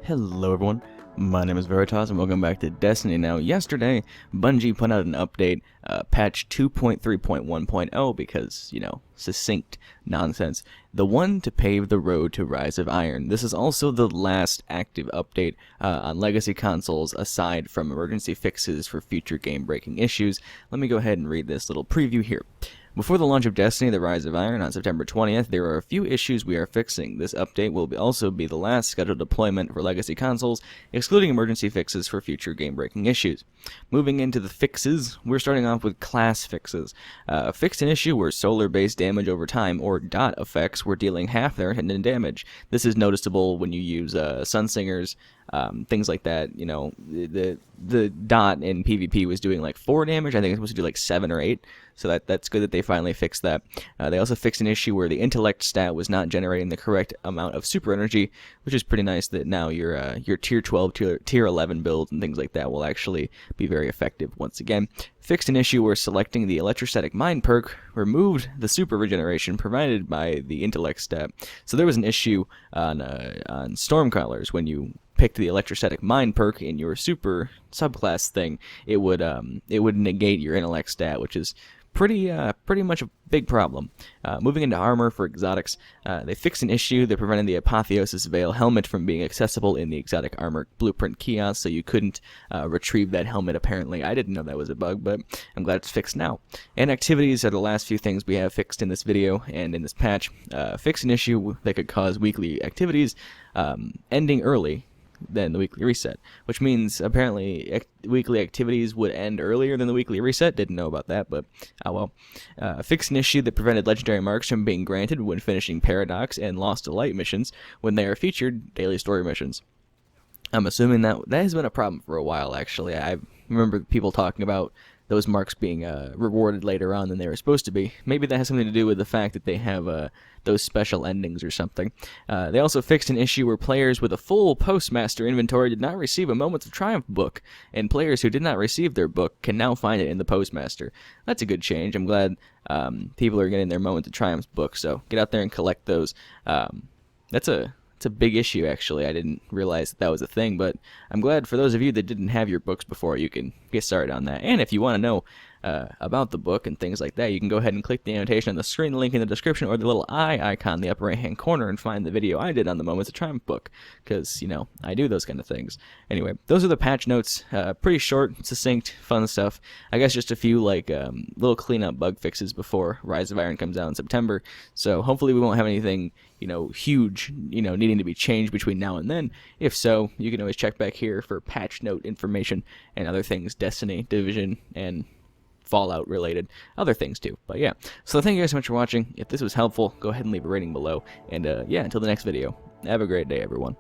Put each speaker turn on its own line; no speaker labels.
Hello everyone, my name is Veritas and welcome back to Destiny. Now yesterday, Bungie put out an update, patch 2.3.1.0 because, succinct nonsense. The one to pave the road to Rise of Iron. This is also the last active update on legacy consoles aside from emergency fixes for future game-breaking issues. Let me go ahead and read this little preview here. Before the launch of Destiny, the Rise of Iron on September 20th, there are a few issues we are fixing. This update will also be the last scheduled deployment for legacy consoles, excluding emergency fixes for future game-breaking issues. Moving into the fixes, we're starting off with class fixes. Fixed an issue where solar-based damage over time, or DoT effects, were dealing half their intended damage. This is noticeable when you use Sunsingers, things like that. The DoT in PvP was doing like 4 damage. I think it's supposed to do like 7 or 8. So that's good that they finally fixed that. They also fixed an issue where the intellect stat was not generating the correct amount of super energy, which is pretty nice that now your tier 12, tier 11 builds and things like that will actually be very effective once again. Fixed an issue where selecting the electrostatic mind perk removed the super regeneration provided by the intellect stat. So there was an issue on Stormcrawlers when you picked the electrostatic mind perk in your super subclass thing, it would negate your intellect stat, which is pretty much a big problem. Moving into armor for exotics, they fixed an issue that prevented the Apotheosis Veil helmet from being accessible in the exotic armor blueprint kiosk, so you couldn't retrieve that helmet apparently. I didn't know that was a bug, but I'm glad it's fixed now. And activities are the last few things we have fixed in this video and in this patch. Fixed an issue that could cause weekly activities ending early than the weekly reset, which means apparently weekly activities would end earlier than the weekly reset. Didn't know about that, but oh well. Fixed an issue that prevented legendary marks from being granted when finishing Paradox and Lost to Light missions when they are featured daily story missions. I'm assuming that has been a problem for a while, actually. I remember people talking about those marks being rewarded later on than they were supposed to be. Maybe that has something to do with the fact that they have those special endings or something. They also fixed an issue where players with a full Postmaster inventory did not receive a Moments of Triumph book, and players who did not receive their book can now find it in the Postmaster. That's a good change. I'm glad people are getting their Moments of Triumph book, so get out there and collect those. It's a big issue, actually. I didn't realize that was a thing, but I'm glad for those of you that didn't have your books before, you can get started on that. And if you want to know about the book and things like that, you can go ahead and click the annotation on the screen, the link in the description, or the little eye icon in the upper right hand corner and find the video I did on the Moments of Triumph book, because, I do those kind of things. Anyway, those are the patch notes. Pretty short, succinct, fun stuff. I guess just a few little cleanup bug fixes before Rise of Iron comes out in September, so hopefully we won't have anything huge, needing to be changed between now and then. If so, you can always check back here for patch note information and other things, Destiny, Division, and Fallout related, other things too. But yeah, so thank you guys so much for watching. If this was helpful, go ahead and leave a rating below. And yeah, until the next video, have a great day, everyone.